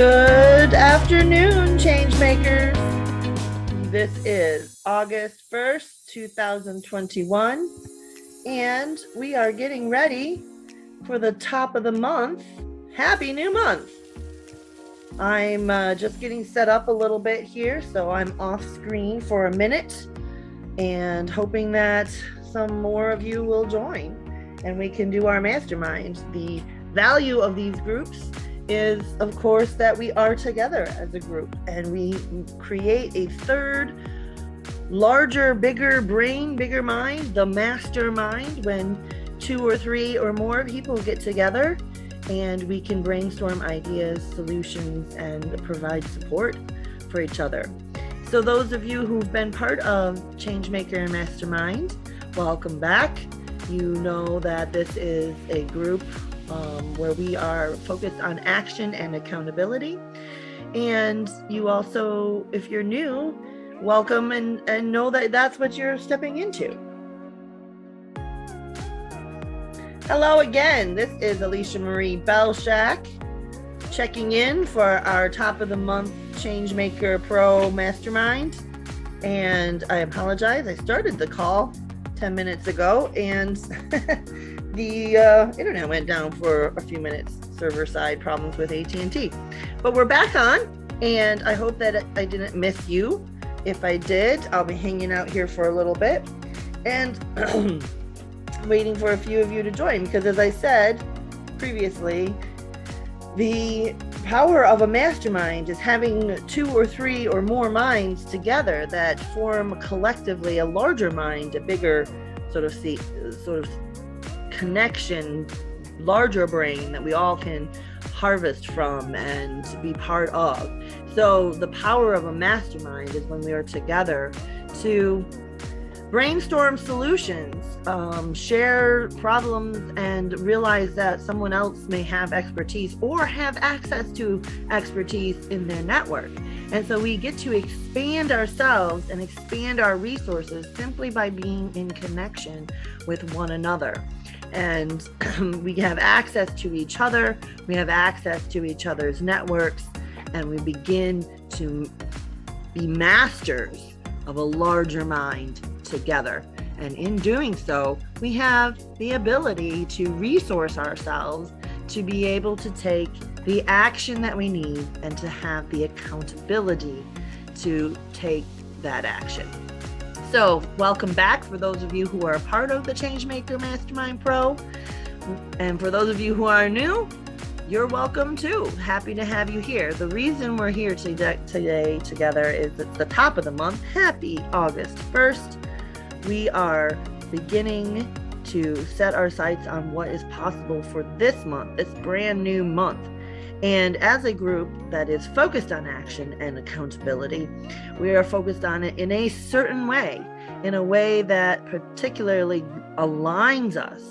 Good afternoon, Changemakers. This is August 1st, 2021, and we are getting ready for the top of the month. Happy new month. I'm just getting set up a little bit here, so I'm off screen for a minute and hoping that some more of you will join and we can do our mastermind. The value of these groups is, of course, that we are together as a group and we create a third, larger, bigger brain, bigger mind, the mastermind, when 2 or 3 or more people get together and we can brainstorm ideas, solutions, and provide support for each other. So those of you who've been part of Changemaker and Mastermind, welcome back. You know that this is a group where we are focused on action and accountability. And you also, if you're new, welcome and know that that's what you're stepping into. Hello again, this is Alicia Marie Belshak checking in for our top of the month Changemaker Pro Mastermind. And I apologize, I started the call 10 minutes ago and the internet went down for a few minutes, server side problems with AT&T. But we're back on, and I hope that I didn't miss you. If I did, I'll be hanging out here for a little bit and waiting for a few of you to join, because as I said previously, the power of a mastermind is having 2 or 3 or more minds together that form collectively a larger mind, a bigger sort of connection, larger brain that we all can harvest from and be part of. So the power of a mastermind is when we are together to brainstorm solutions, share problems, and realize that someone else may have expertise or have access to expertise in their network. And so we get to expand ourselves and expand our resources simply by being in connection with one another. And we have access to each other, we have access to each other's networks, and we begin to be masters of a larger mind together. And in doing so, we have the ability to resource ourselves to be able to take the action that we need and to have the accountability to take that action. So welcome back for those of you who are a part of the Changemaker Mastermind Pro. And for those of you who are new, you're welcome too. Happy to have you here. The reason we're here today together is it's the top of the month. Happy August 1st. We are beginning to set our sights on what is possible for this month, this brand new month. And as a group that is focused on action and accountability, we are focused on it in a certain way, in a way that particularly aligns us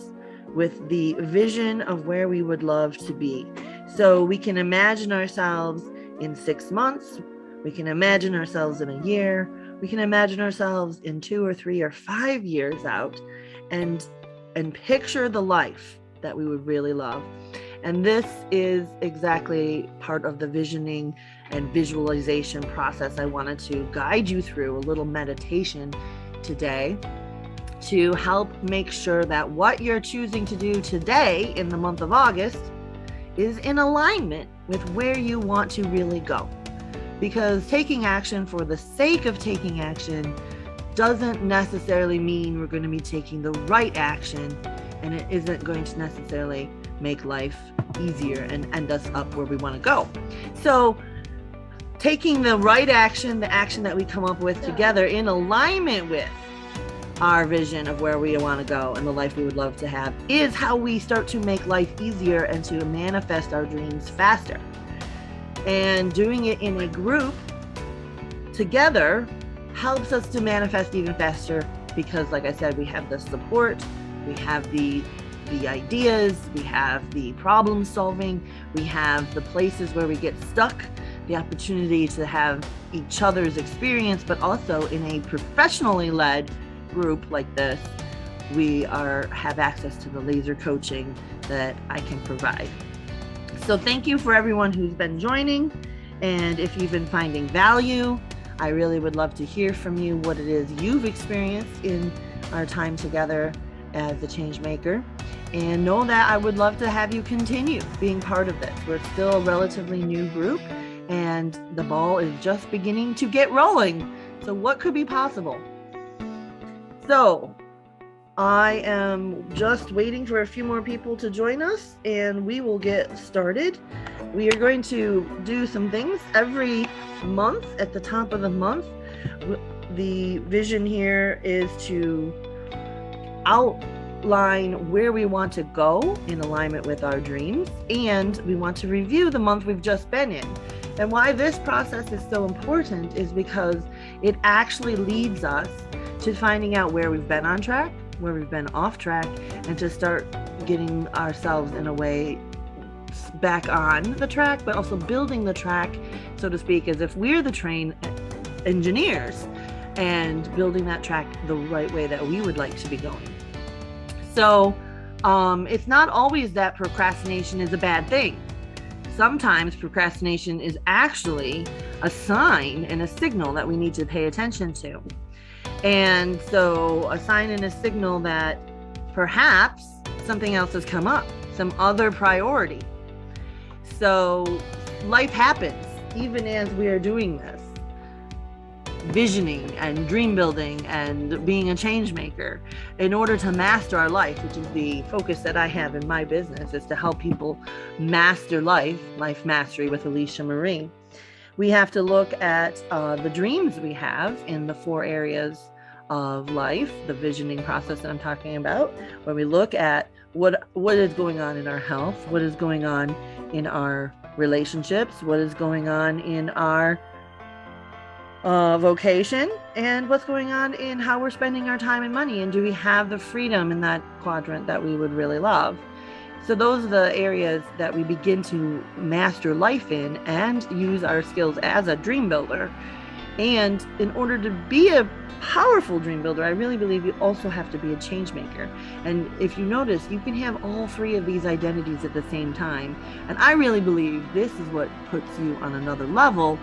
with the vision of where we would love to be. So we can imagine ourselves in 6 months, we can imagine ourselves in a year, we can imagine ourselves in 2 or 3 or 5 years out, and picture the life that we would really love. And this is exactly part of the visioning and visualization process. I wanted to guide you through a little meditation today to help make sure that what you're choosing to do today in the month of August is in alignment with where you want to really go. Because taking action for the sake of taking action doesn't necessarily mean we're going to be taking the right action, and it isn't going to necessarily make life easier and end us up where we want to go. So taking the right action, the action that we come up with together in alignment with our vision of where we want to go and the life we would love to have, is how we start to make life easier and to manifest our dreams faster. And doing it in a group together helps us to manifest even faster because, like I said, we have the support, we have the ideas, we have the problem solving, we have the places where we get stuck, the opportunity to have each other's experience, but also in a professionally led group like this, we have access to the laser coaching that I can provide. So thank you for everyone who's been joining. And if you've been finding value, I really would love to hear from you what it is you've experienced in our time together as a change maker. And know that I would love to have you continue being part of this. We're still a relatively new group and the ball is just beginning to get rolling. So what could be possible? So I am just waiting for a few more people to join us and we will get started. We are going to do some things every month at the top of the month. The vision here is to outline where we want to go in alignment with our dreams, and we want to review the month we've just been in. And why this process is so important is because it actually leads us to finding out where we've been on track, where we've been off track, and to start getting ourselves in a way back on the track, but also building the track, so to speak, as if we're the train engineers and building that track the right way that we would like to be going. So it's not always that procrastination is a bad thing. Sometimes procrastination is actually a sign and a signal that we need to pay attention to. And so a sign and a signal that perhaps something else has come up, some other priority. So life happens even as we are doing this, visioning and dream building and being a change maker. In order to master our life, which is the focus that I have in my business, is to help people master life mastery with Alicia Marie. We have to look at the dreams we have in the 4 areas of life, the visioning process that I'm talking about, where we look at what is going on in our health, what is going on in our relationships, what is going on in our vocation, and what's going on in how we're spending our time and money, and do we have the freedom in that quadrant that we would really love. So those are the areas that we begin to master life in and use our skills as a dream builder. And in order to be a powerful dream builder, I really believe you also have to be a change maker. And if you notice, you can have all 3 of these identities at the same time. And I really believe this is what puts you on another level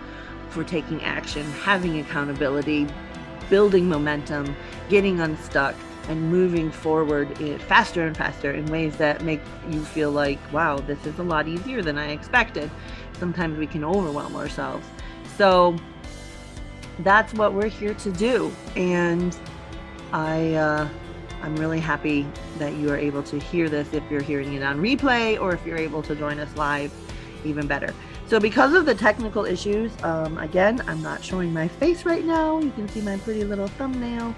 for taking action, having accountability, building momentum, getting unstuck, and moving forward faster and faster in ways that make you feel like, wow, this is a lot easier than I expected. Sometimes we can overwhelm ourselves. So that's what we're here to do. And I'm really happy that you are able to hear this if you're hearing it on replay, or if you're able to join us live, even better. So because of the technical issues, again, I'm not showing my face right now. You can see my pretty little thumbnail,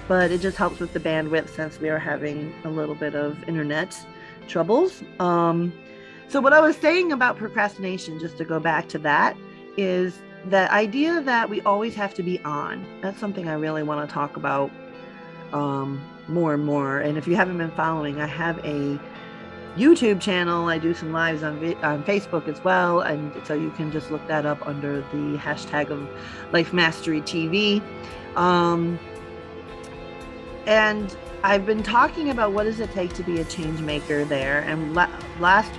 but it just helps with the bandwidth since we are having a little bit of internet troubles. So what I was saying about procrastination, just to go back to that, is the idea that we always have to be on. That's something I really want to talk about more and more. And if you haven't been following, I have a YouTube channel. I do some lives on Facebook as well, and so you can just look that up under the hashtag of Life Mastery TV. And I've been talking about what does it take to be a change maker there. And last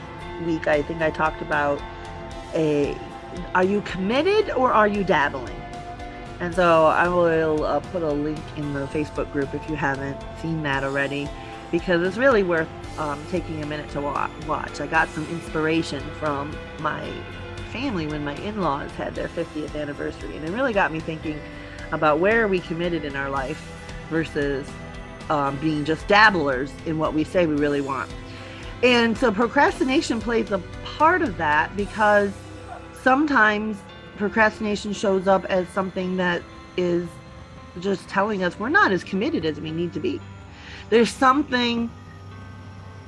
week, I think I talked about are you committed or are you dabbling? And so I will put a link in the Facebook group if you haven't seen that already, because it's really worth taking a minute to watch. I got some inspiration from my family when my in-laws had their 50th anniversary, and it really got me thinking about where are we committed in our life versus being just dabblers in what we say we really want. And so procrastination plays a part of that, because sometimes procrastination shows up as something that is just telling us we're not as committed as we need to be. There's something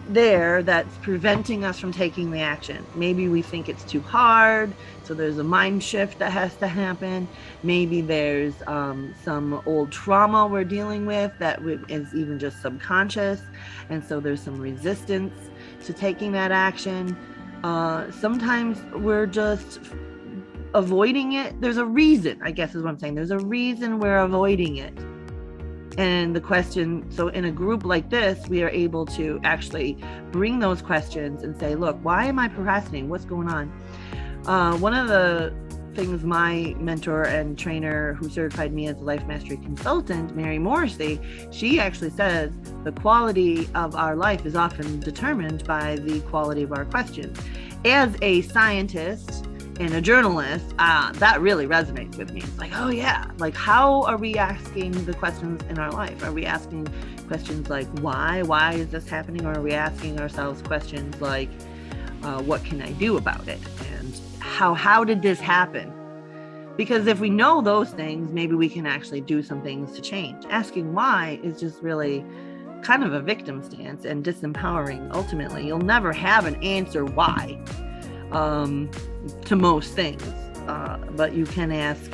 there that's preventing us from taking the action. Maybe we think it's too hard, so there's a mind shift that has to happen. Maybe there's some old trauma we're dealing with that is even just subconscious, and so there's some resistance to taking that action. Sometimes we're just avoiding it. There's a reason, I guess is what I'm saying. There's a reason we're avoiding it. And the question, so in a group like this, we are able to actually bring those questions and say, look, why am I procrastinating? What's going on? One of the things my mentor and trainer who certified me as a life mastery consultant, Mary Morrissey, she actually says the quality of our life is often determined by the quality of our questions. As a scientist and a journalist, that really resonates with me. It's like, oh yeah, like how are we asking the questions in our life? Are we asking questions like why is this happening? Or are we asking ourselves questions like, what can I do about it? And how did this happen? Because if we know those things, maybe we can actually do some things to change. Asking why is just really kind of a victim stance and disempowering. Ultimately, you'll never have an answer why to most things, but you can ask,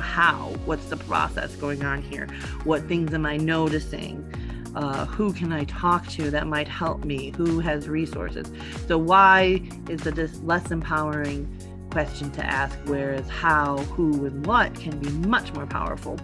how? What's the process going on here? What things am I noticing? Who can I talk to that might help me? Who has resources? So why is the less empowering question to ask, whereas how, who, and what can be much more powerful.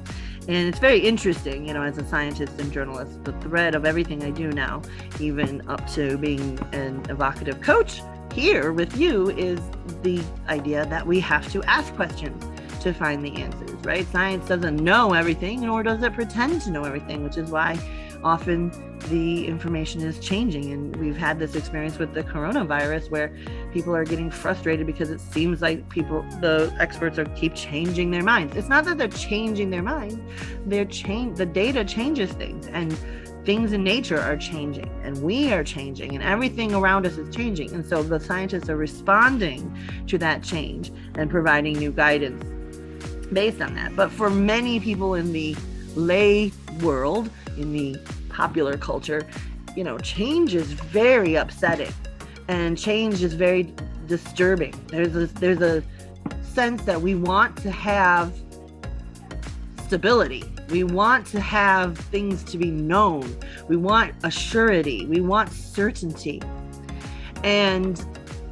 And it's very interesting, as a scientist and journalist, the thread of everything I do now, even up to being an evocative coach here with you, is the idea that we have to ask questions to find the answers, right? Science doesn't know everything, nor does it pretend to know everything, which is why often the information is changing. And we've had this experience with the coronavirus where people are getting frustrated because it seems like the experts keep changing their minds. It's not that they're changing their minds, the data changes things, and things in nature are changing, and we are changing, and everything around us is changing. And so the scientists are responding to that change and providing new guidance based on that. But for many people in the lay world, in the popular culture, change is very upsetting, and change is very disturbing. There's a sense that we want to have stability. We want to have things to be known. We want a surety. We want certainty. And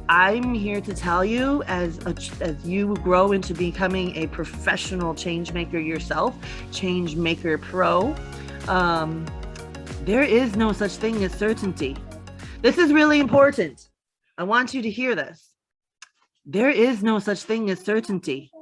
I'm here to tell you, as you grow into becoming a professional change maker yourself, change maker pro, there is no such thing as certainty. This is really important. I want you to hear this. There is no such thing as certainty.